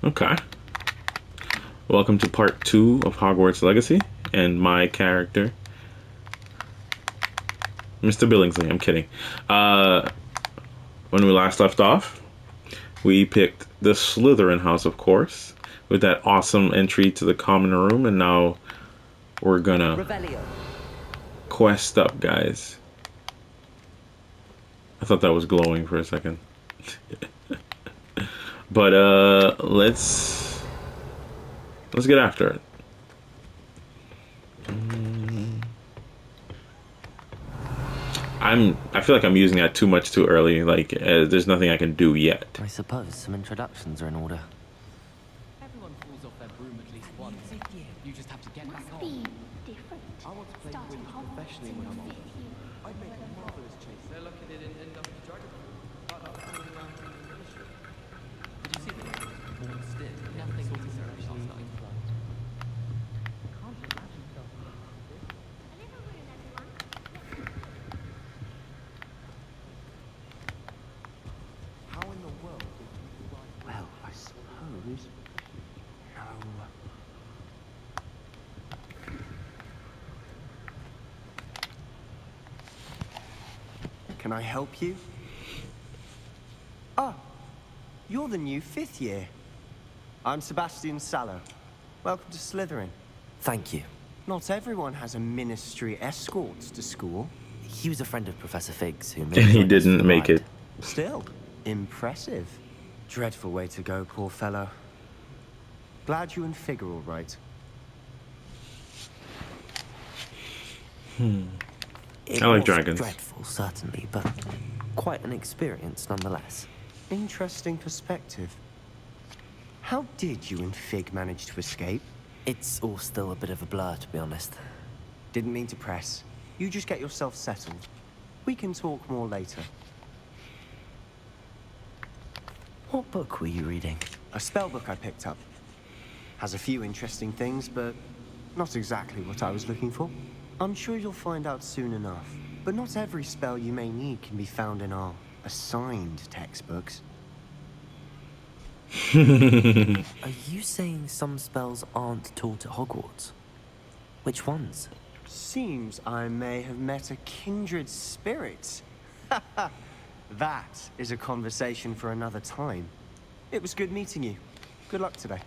Okay. Welcome to part 2 of Hogwarts Legacy, and my character, Mr. Billingsley. I'm kidding. When we last left off, we picked the Slytherin house, of course, with that awesome entry to the common room, and now we're gonna quest up, guys. I thought that was glowing for a second. But let's get after it. I feel like I'm using that too much too early. Like there's nothing I can do yet. I suppose some introductions are in order. Everyone falls off their broom at least once. You just have to get back on. Be different. I want to play Quidditch professionally when I'm older. I'd make a marvelous chase. They're looking at it and end up with dragon fruit. Did you see the still? Nothing sort of ceremony last night. How in the world did you write? Well, I suppose. No. Can I help you? Ah, you're the new 5th year. I'm Sebastian Sallow. Welcome to Slytherin. Thank you. Not everyone has a ministry escort to school. He was a friend of Professor Fig's who And he didn't make it. Still, impressive. Dreadful way to go, poor fellow. Glad you and Fig are all right. It I like was dragons. dreadful, certainly, but quite an experience nonetheless. Interesting perspective. How did you and Fig manage to escape? It's all still a bit of a blur, to be honest. Didn't mean to press. You just get yourself settled. We can talk more later. What book were you reading? A spell book I picked up. Has a few interesting things, but not exactly what I was looking for. I'm sure you'll find out soon enough. But not every spell you may need can be found in our assigned textbooks. Are you saying some spells aren't taught at Hogwarts? Which ones? Seems I may have met a kindred spirit. That is a conversation for another time. It was good meeting you. Good luck today.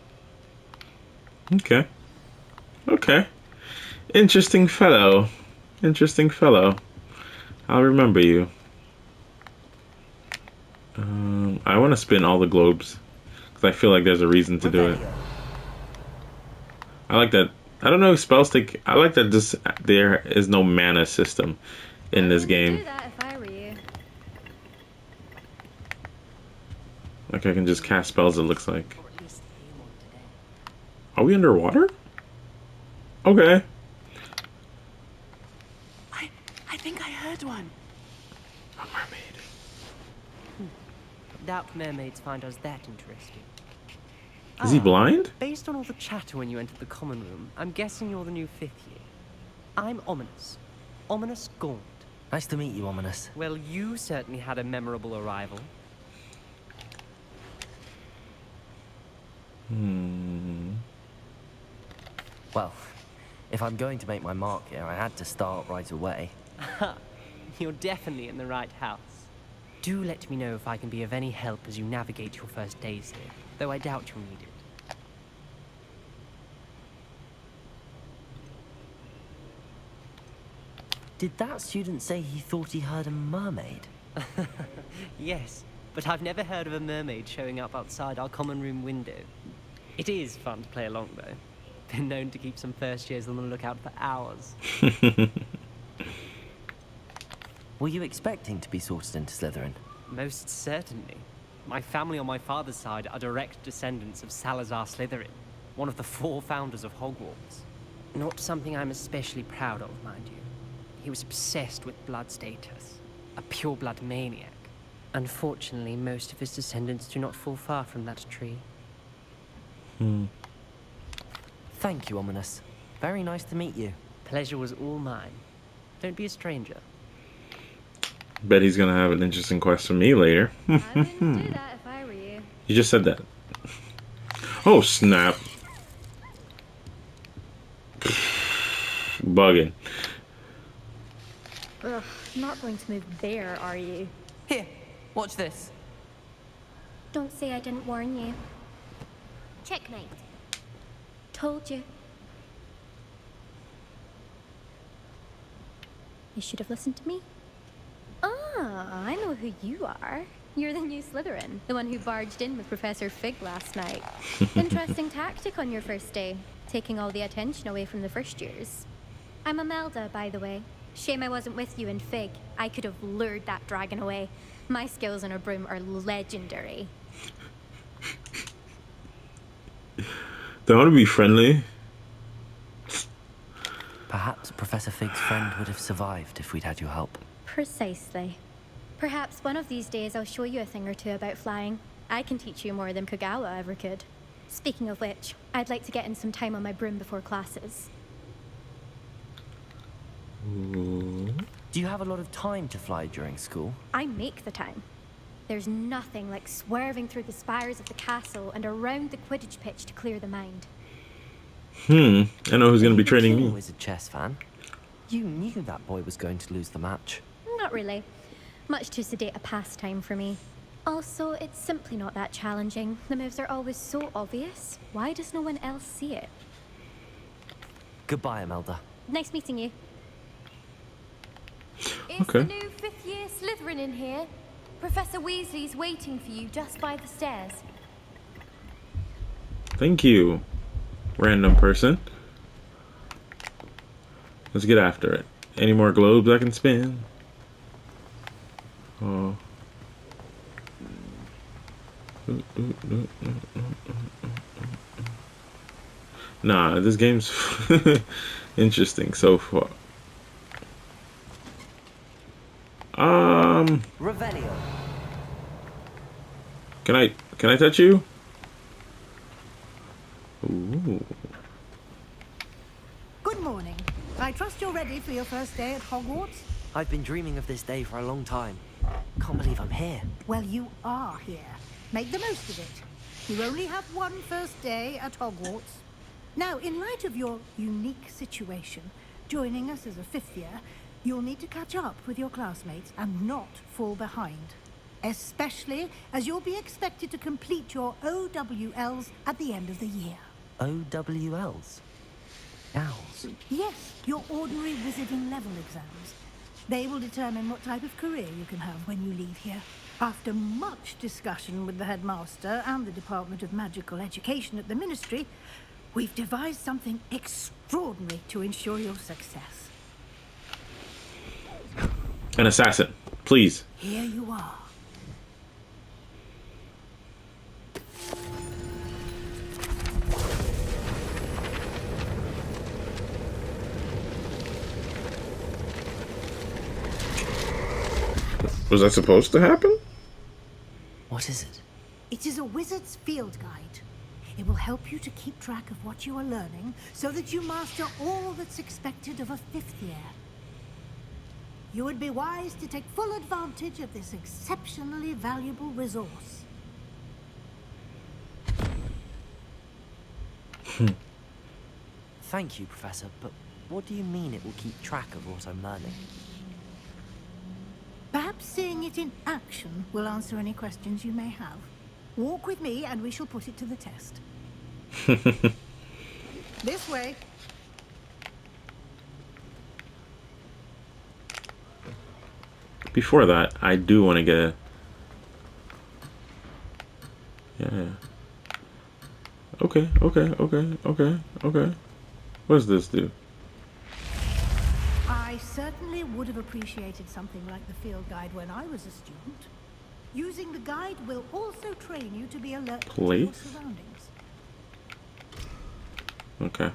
Okay. Okay. Interesting fellow. Interesting fellow. I'll remember you. I want to spin all the globes because I feel like there's a reason to do it. I like that. I don't know if spells take. I like that this there is no mana system in this game. Do that if I were you. Like I can just cast spells. It looks like. Are we underwater? Okay. I think I heard one. A mermaid. Doubt mermaids find us that interesting. Is he blind? Based on all the chatter when you entered the common room, I'm guessing you're the new 5th year. I'm Ominous. Ominous Gaunt. Nice to meet you, Ominous. Well, you certainly had a memorable arrival. Well, if I'm going to make my mark here, I had to start right away. You're definitely in the right house. Do let me know if I can be of any help as you navigate your first days here, though I doubt you'll need it. Did that student say he thought he heard a mermaid? Yes, but I've never heard of a mermaid showing up outside our common room window. It is fun to play along, though. Been known to keep some first years on the lookout for hours. Were you expecting to be sorted into Slytherin? Most certainly. My family on my father's side are direct descendants of Salazar Slytherin, one of the 4 founders of Hogwarts. Not something I'm especially proud of, mind you. He was obsessed with blood status, a pure-blood maniac. Unfortunately, most of his descendants do not fall far from that tree. Thank you, Ominous. Very nice to meet you. Pleasure was all mine. Don't be a stranger. Bet he's gonna have an interesting quest for me later. I wouldn't do that if I were you. You just said that. Oh, snap. Bugging. Ugh, not going to move there, are you? Here, watch this. Don't say I didn't warn you. Checkmate. Told you. You should have listened to me. Ah, I know who you are. You're the new Slytherin, the one who barged in with Professor Fig last night. Interesting tactic on your first day, taking all the attention away from the first years. I'm Imelda, by the way. Shame I wasn't with you in Fig. I could have lured that dragon away. My skills on a broom are legendary. Don't want to be friendly. Perhaps Professor Fig's friend would have survived if we'd had your help. Precisely. Perhaps one of these days I'll show you a thing or two about flying. I can teach you more than Kogawa ever could. Speaking of which, I'd like to get in some time on my broom before classes. Do you have a lot of time to fly during school? I make the time. There's nothing like swerving through the spires of the castle and around the Quidditch pitch to clear the mind. I know who's going to be training You're a me. Wizard chess fan. You knew that boy was going to lose the match. Not really. Much too sedate a pastime for me. Also, it's simply not that challenging. The moves are always so obvious. Why does no one else see it? Goodbye, Imelda. Nice meeting you. Is Okay. the new 5th year Slytherin in here? Professor Weasley's waiting for you just by the stairs. Thank you, random person. Let's get after it. Any more globes I can spin? Oh. Nah, this game's interesting so far. Revelio. Can I touch you? Ooh. Good morning. I trust you're ready for your first day at Hogwarts? I've been dreaming of this day for a long time. Can't believe I'm here. Well, you are here. Make the most of it. You only have one first day at Hogwarts. Now, in light of your unique situation, joining us as a 5th year, you'll need to catch up with your classmates and not fall behind. Especially as you'll be expected to complete your OWLs at the end of the year. OWLs? Owls. Yes, your ordinary wizarding level exams. They will determine what type of career you can have when you leave here. After much discussion with the headmaster and the Department of Magical Education at the Ministry, we've devised something extraordinary to ensure your success. An assassin, please. Here you are. Was that supposed to happen? What is it? It is a wizard's field guide. It will help you to keep track of what you are learning so that you master all that's expected of a 5th year. You would be wise to take full advantage of this exceptionally valuable resource. Thank you, Professor, but what do you mean it will keep track of what I'm learning? Perhaps seeing it in action will answer any questions you may have. Walk with me and we shall put it to the test. This way. Before that, I do want to get a... Yeah. Okay. What does this do? I certainly would have appreciated something like the field guide when I was a student. Using the guide will also train you to be alert to your Place? surroundings. Okay.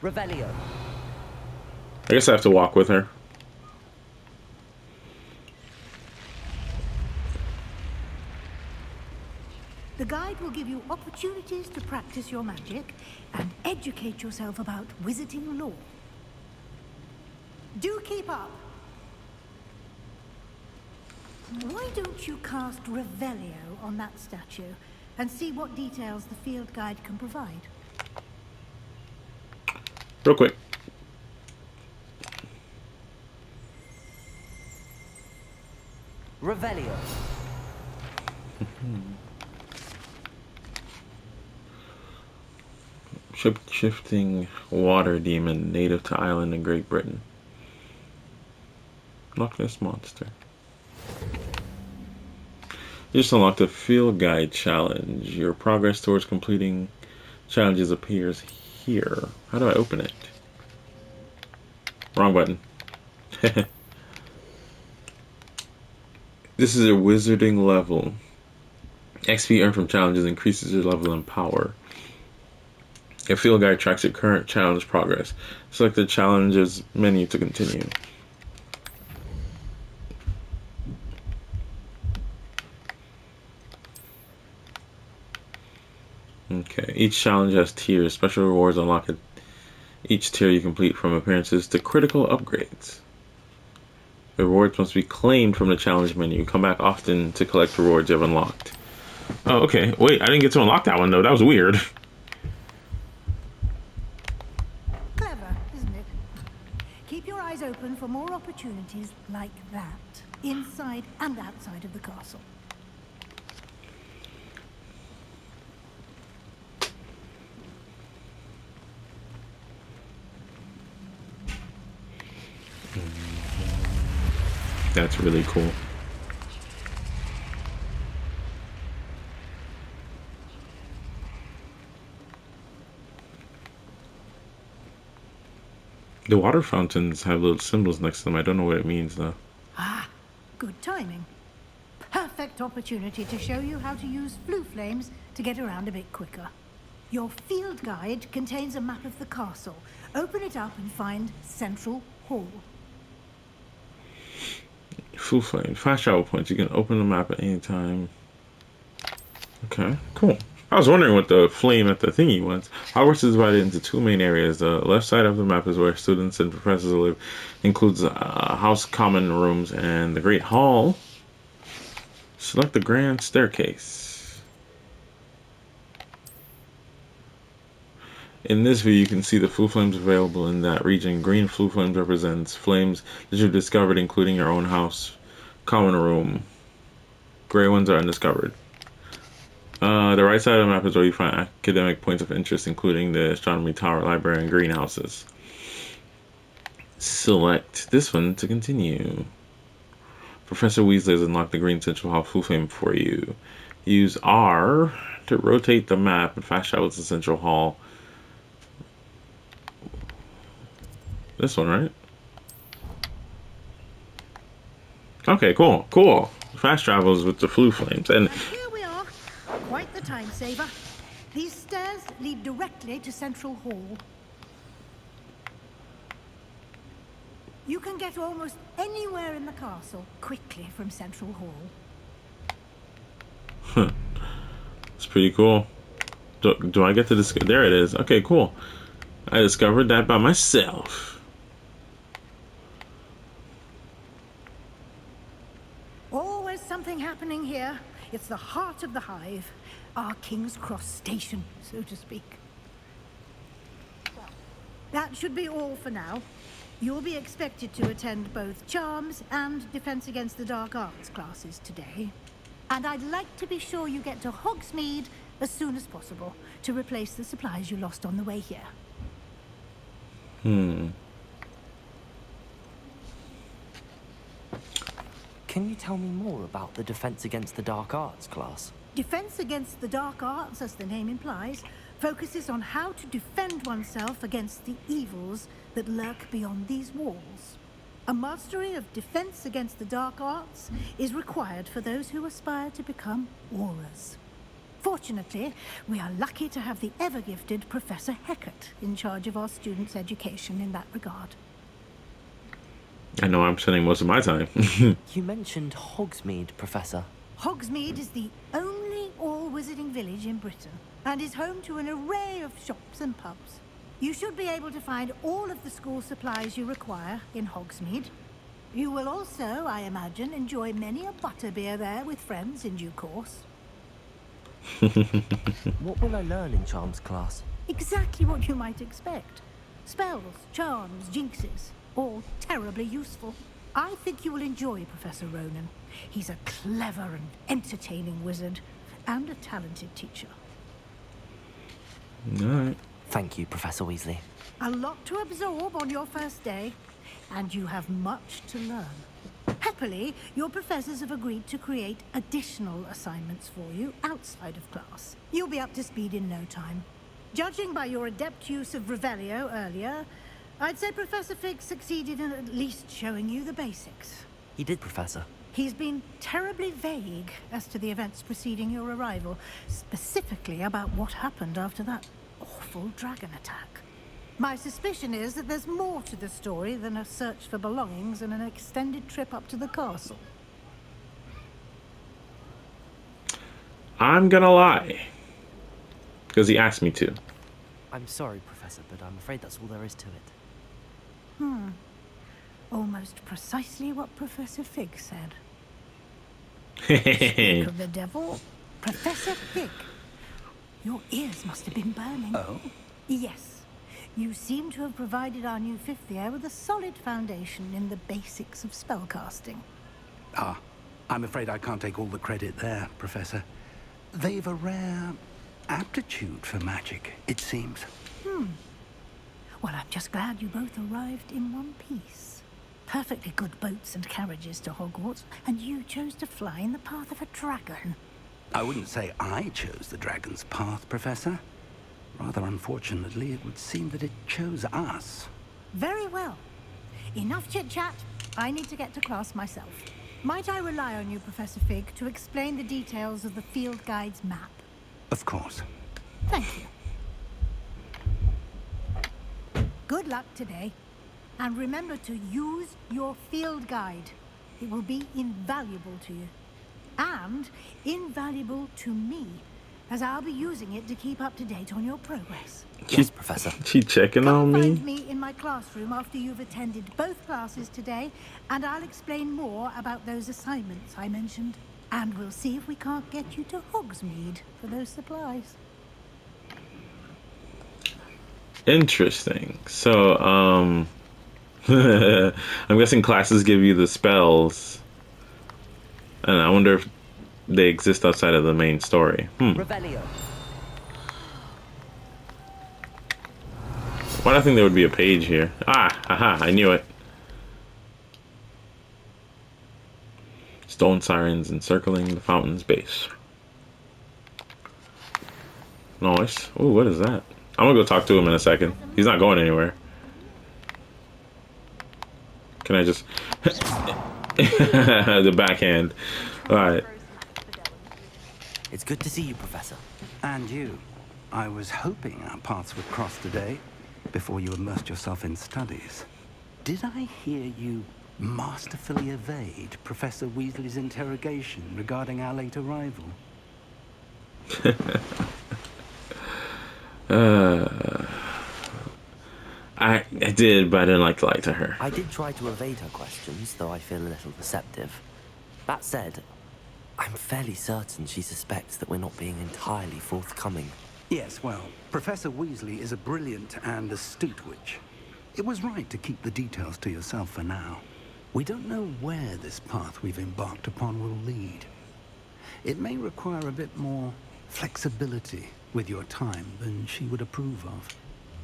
Revelio. I guess I have to walk with her. The guide will give you opportunities to practice your magic and educate yourself about wizarding lore. Do keep up. Why don't you cast Revelio on that statue and see what details the field guide can provide? Real quick. Revelio. Shifting water demon native to island in Great Britain. Loch Ness monster. You just unlocked a field guide challenge. Your progress towards completing challenges appears here. How do I open it? Wrong button. This is a wizarding level. XP earned from challenges increases your level and power. A field guide tracks your current challenge progress. Select the challenges menu to continue. Okay, each challenge has tiers. Special rewards unlock at each tier you complete, from appearances to critical upgrades. The rewards must be claimed from the challenge menu. Come back often to collect rewards you have unlocked. Oh, okay. Wait, I didn't get to unlock that one, though. That was weird. Clever, isn't it? Keep your eyes open for more opportunities like that, inside and outside of the castle. That's really cool. The water fountains have little symbols next to them. I don't know what it means, though. Ah, good timing. Perfect opportunity to show you how to use blue flames to get around a bit quicker. Your field guide contains a map of the castle. Open it up and find Central Hall. Full flame. Fast travel points. You can open the map at any time. Okay, cool. I was wondering what the flame at the thingy was. Hogwarts is divided into two main areas. The left side of the map is where students and professors live. Includes house common rooms and the Great Hall. Select the grand staircase. In this view, you can see the flue flames available in that region. Green flue flames represents flames that you've discovered, including your own house common room. Gray ones are undiscovered. The right side of the map is where you find academic points of interest, including the astronomy tower, library, and greenhouses. Select this one to continue. Professor Weasley has unlocked the Green Central Hall flue flame for you. Use R to rotate the map and fast travel to Central Hall. This one, right? Okay, cool, cool. Fast travels with the flue flames, and Here we are. Quite the time saver. These stairs lead directly to Central Hall. You can get almost anywhere in the castle quickly from Central Hall. it's pretty cool. Do I get to discover? There it is. Okay, cool. I discovered that by myself. Always something happening here. It's the heart of the hive. Our King's Cross station, so to speak. That should be all for now. You'll be expected to attend both Charms and Defense Against the Dark Arts classes today. And I'd like to be sure you get to Hogsmeade as soon as possible to replace the supplies you lost on the way here. Can you tell me more about the Defense Against the Dark Arts class? Defense Against the Dark Arts, as the name implies, focuses on how to defend oneself against the evils that lurk beyond these walls. A mastery of Defense Against the Dark Arts is required for those who aspire to become Aurors. Fortunately, we are lucky to have the ever-gifted Professor Hecat in charge of our students' education in that regard. I know I'm spending most of my time. You mentioned Hogsmeade, Professor. Hogsmeade is the only all-wizarding village in Britain and is home to an array of shops and pubs. You should be able to find all of the school supplies you require in Hogsmeade. You will also, I imagine, enjoy many a butterbeer there with friends in due course. What will I learn in charms class? Exactly what you might expect. Spells, charms, jinxes, all terribly useful. I think you will enjoy Professor Ronan. He's a clever and entertaining wizard, and a talented teacher. Alright. Thank you, Professor Weasley. A lot to absorb on your first day, and you have much to learn. Happily, your professors have agreed to create additional assignments for you outside of class. You'll be up to speed in no time. Judging by your adept use of Revelio earlier, I'd say Professor Fig succeeded in at least showing you the basics. He did, Professor. He's been terribly vague as to the events preceding your arrival, specifically about what happened after that awful dragon attack. My suspicion is that there's more to the story than a search for belongings and an extended trip up to the castle. I'm gonna lie. Because he asked me to. I'm sorry, Professor, but I'm afraid that's all there is to it. Almost precisely what Professor Fig said. Speak Speak of the devil, Professor Fig. Your ears must have been burning. Oh? Yes. You seem to have provided our new fifth year with a solid foundation in the basics of spellcasting. Ah, I'm afraid I can't take all the credit there, Professor. They've a rare aptitude for magic, it seems. Well, I'm just glad you both arrived in one piece. Perfectly good boats and carriages to Hogwarts, and you chose to fly in the path of a dragon. I wouldn't say I chose the dragon's path, Professor. Rather unfortunately, it would seem that it chose us. Very well. Enough chit-chat. I need to get to class myself. Might I rely on you, Professor Fig, to explain the details of the field guide's map? Of course. Thank you. Good luck today. And remember to use your field guide. It will be invaluable to you. And invaluable to me, as I'll be using it to keep up to date on your progress. Yes, Professor. She checking Come on find me? me in my classroom after you've attended both classes today, and I'll explain more about those assignments I mentioned. And we'll see if we can't get you to Hogsmeade for those supplies. Interesting. So, I'm guessing classes give you the spells. And I wonder if they exist outside of the main story. Revelio. Why do I think there would be a page here? Ah, haha, I knew it. Stone sirens encircling the fountain's base. Nice. Ooh, what is that? I'm gonna go talk to him in a second. He's not going anywhere. Can I just... the backhand. Alright. It's good to see you, Professor. And you. I was hoping our paths would cross today, before you immersed yourself in studies. Did I hear you masterfully evade Professor Weasley's interrogation regarding our late arrival? I did, but I didn't like to lie to her. I did try to evade her questions, though I feel a little deceptive. That said, I'm fairly certain she suspects that we're not being entirely forthcoming. Yes, well, Professor Weasley is a brilliant and astute witch. It was right to keep the details to yourself for now. We don't know where this path we've embarked upon will lead. It may require a bit more flexibility with your time than she would approve of.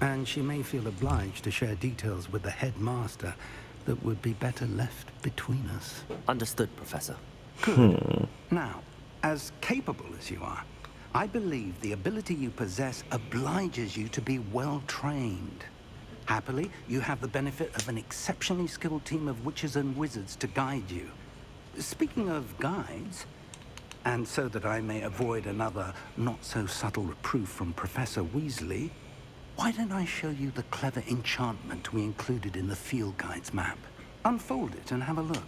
And she may feel obliged to share details with the headmaster that would be better left between us. Understood, Professor. Good. Now, as capable as you are, I believe the ability you possess obliges you to be well trained. Happily, you have the benefit of an exceptionally skilled team of witches and wizards to guide you. Speaking of guides, and so that I may avoid another not-so-subtle reproof from Professor Weasley, why don't I show you the clever enchantment we included in the field guide's map? Unfold it and have a look.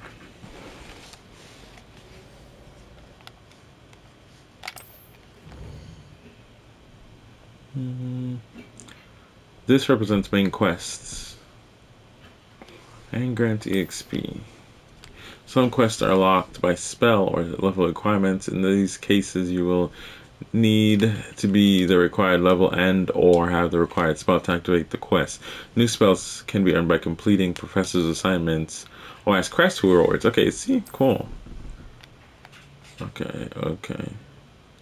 This represents main quests and grant EXP. Some quests are locked by spell or level requirements. In these cases, you will need to be the required level and or have the required spell to activate the quest. New spells can be earned by completing professor's assignments or as quest rewards. Okay, see? Cool. Okay.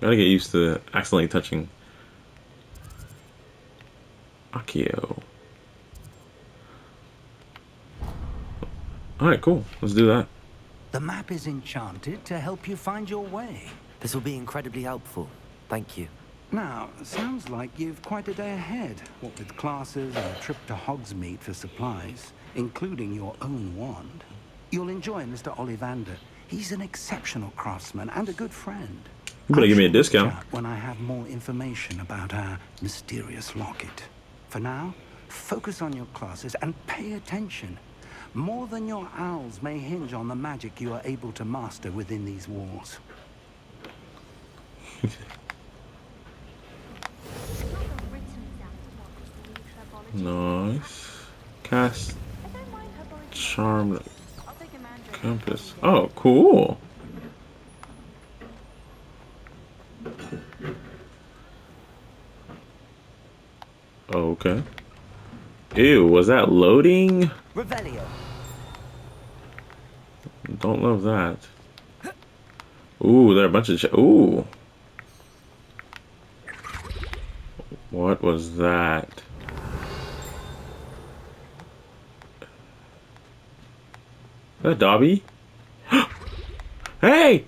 Gotta get used to accidentally touching Akio. Alright, cool. Let's do that. The map is enchanted to help you find your way. This will be incredibly helpful. Thank you. Now, sounds like you've quite a day ahead, what with classes and a trip to Hogsmeade for supplies, including your own wand. You'll enjoy Mr. Ollivander. He's an exceptional craftsman and a good friend. You better give me a discount. When I have more information about our mysterious locket. For now, focus on your classes and pay attention. More than your owls may hinge on the magic you are able to master within these walls. Nice. Cast Charmed Compass. Oh, cool. Okay. Ew, was that loading? Revelio. Don't love that. Ooh, there are a bunch of ooh. What was that? Is that Dobby? Hey!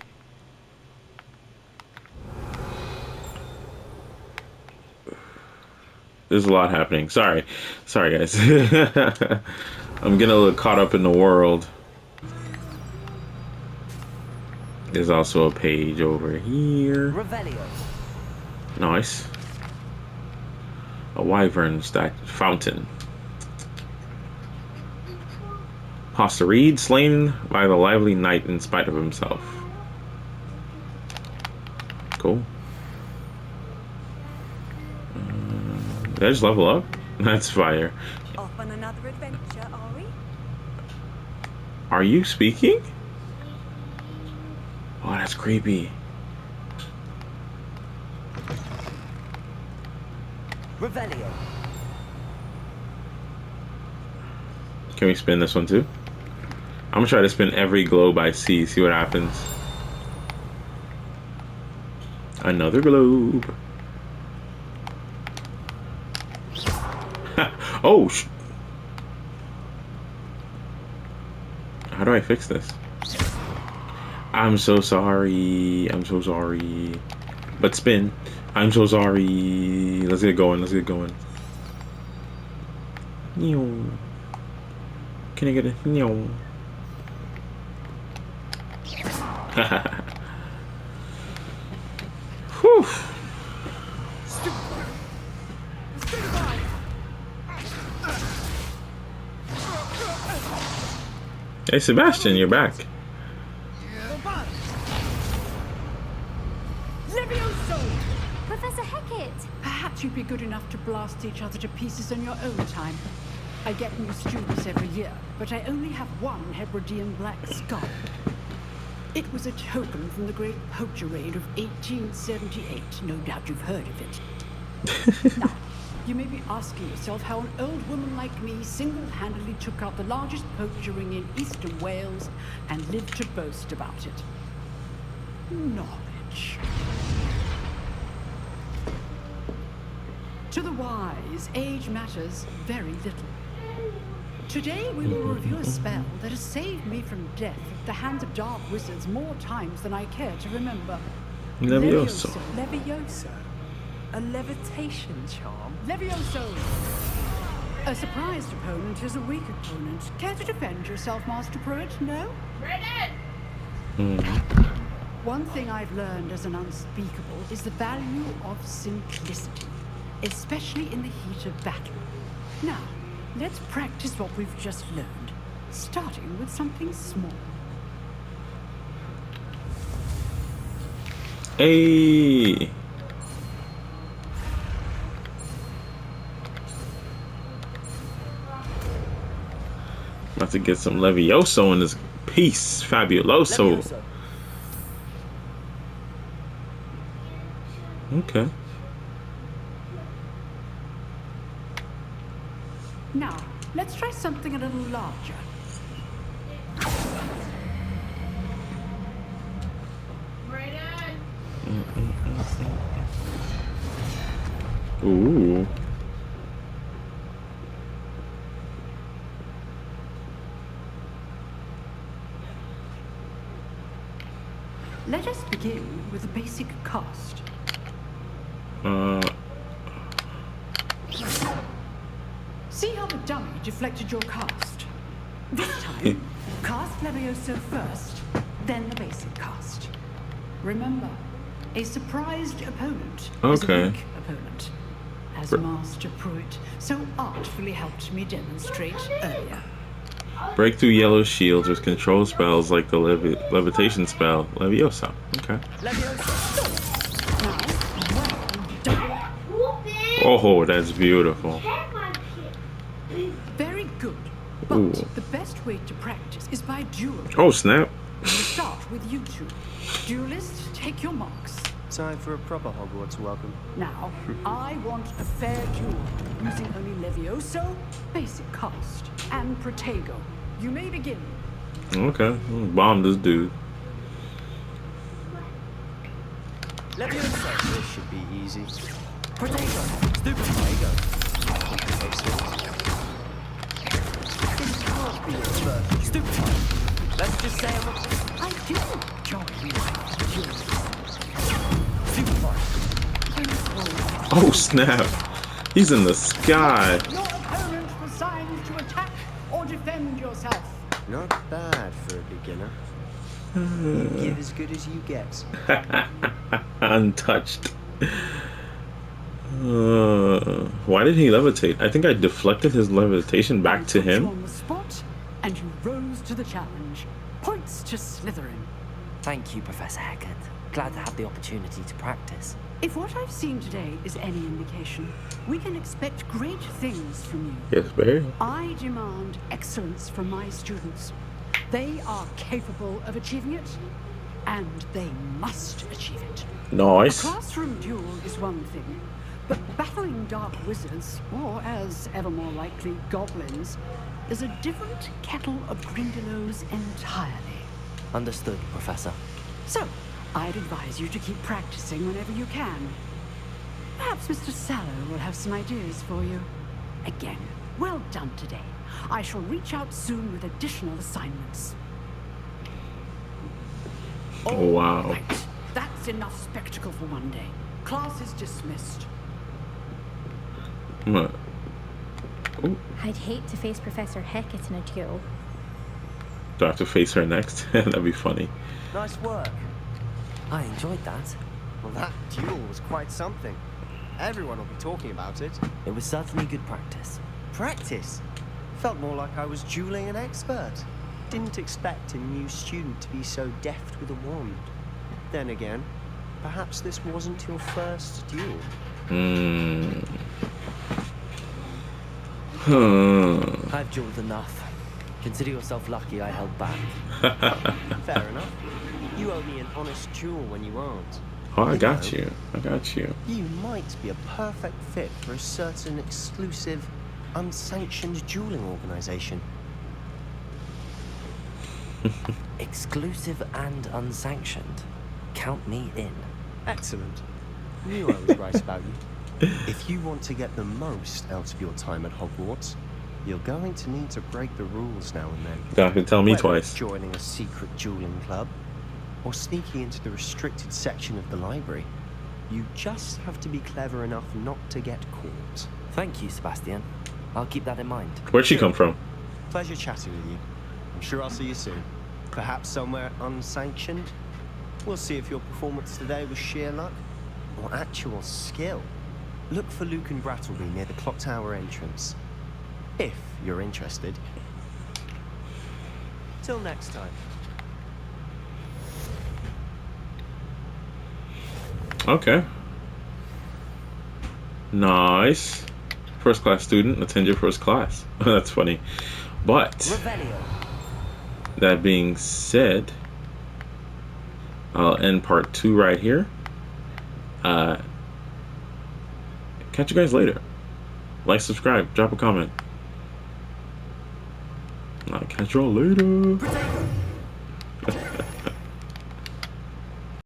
There's a lot happening. Sorry guys. I'm getting a little caught up in the world. There's also a page over here. Revelio. Nice. A wyvern stacked fountain. Pasta Reed, slain by the lively knight in spite of himself. Cool. Did I just level up? That's fire. Off on another adventure, are we? Are you speaking? Oh, that's creepy. Revelio. Can we spin this one too? I'm gonna try to spin every globe I see what happens. Another globe. Oh, how do I fix this? I'm so sorry. I'm so sorry. But spin. I'm so sorry. Let's get going. Let's get going. Can I get a no? Whew. Hey Sebastian, you're back. Professor Hecat! Perhaps you'd be good enough to blast each other to pieces in your own time. I get new students every year, but I only have one Hebridean black skull. It was a token from the Great Poacher Raid of 1878. No doubt you've heard of it. Now, you may be asking yourself how an old woman like me single-handedly took out the largest poacher ring in eastern Wales and lived to boast about it. Knowledge. To the wise, age matters very little. Today we will review a spell that has saved me from death at the hands of dark wizards more times than I care to remember. Levioso. Levioso? A levitation charm? Levioso! A surprised opponent is a weak opponent. Care to defend yourself, Master Pruitt? No? One thing I've learned as an unspeakable is the value of simplicity, especially in the heat of battle. Now, let's practice what we've just learned, starting with something small. Hey! About to get some Levioso in this Peace, fabuloso. Levioso. Okay. Now, let's try something a little larger. Ooh. Let us begin with a basic cast. See how the dummy deflected your cast? This time, cast Levioso first, then the basic cast. Remember, a surprised opponent is a Okay. weak opponent, as Master Pruitt so artfully helped me demonstrate earlier. Break through yellow shields with control spells like the levitation spell, Leviosa. Okay. Oh, that's beautiful. Very good. But Ooh. the best way to practice is by dueling. Oh, snap. We'll start with you two. Duelists, take your marks. Time for a proper Hogwarts welcome. Now, I want a fair duel, using only Levioso, basic cast, and Protego. You may begin. Okay. Bomb this dude. Levioso. This should be easy. Protego. Stupid Protego. Stupid. Let's just say I do join duels. Oh, snap. He's in the sky. Your opponent for signs to attack or defend yourself. Not bad for a beginner. You give as good as you get. Untouched. Why did he levitate? I think I deflected his levitation back to I put you him. on the spot, and you rose to the challenge. Points to Slytherin. Thank you, Professor Hecat. Glad to have the opportunity to practice. If what I've seen today is any indication, we can expect great things from you. Yes, very. I demand excellence from my students. They are capable of achieving it, and they must achieve it. Nice. A classroom duel is one thing, but battling dark wizards, or as ever more likely, goblins, is a different kettle of Grindylows entirely. Understood, Professor. So, I'd advise you to keep practicing whenever you can. Perhaps Mr. Sallow will have some ideas for you. Again, well done today. I shall reach out soon with additional assignments. Oh, wow. Right. That's enough spectacle for one day. Class is dismissed. What? Ooh. I'd hate to face Professor Hecat in a duel. Do I have to face her next? That'd be funny. Nice work. I enjoyed that. Well, that duel was quite something. Everyone will be talking about it. It was certainly good practice. Practice? Felt more like I was dueling an expert. Didn't expect a new student to be so deft with a wand. Then again, perhaps this wasn't your first duel. I've dueled enough. Consider yourself lucky I held back. Fair enough. You owe me an honest duel when you aren't. Oh, I got you. I got you. You might be a perfect fit for a certain exclusive, unsanctioned dueling organization. Exclusive and unsanctioned. Count me in. Excellent. Knew I was right about you. If you want to get the most out of your time at Hogwarts, you're going to need to break the rules now and then. You have to tell me Whether twice. it's joining a secret dueling club or sneaking into the restricted section of the library, you just have to be clever enough not to get caught. Thank you, Sebastian. I'll keep that in mind. Where'd she come from? Pleasure chatting with you. I'm sure I'll see you soon. Perhaps somewhere unsanctioned? We'll see if your performance today was sheer luck or actual skill. Look for Luke and Brattleby near the clock tower entrance. If you're interested. Till next time. Okay. Nice. First class student, attend your first class. That's funny. But Revelio. that being said, I'll end part 2 right here. Catch you guys later. Like, subscribe, drop a comment. I'll catch you all later.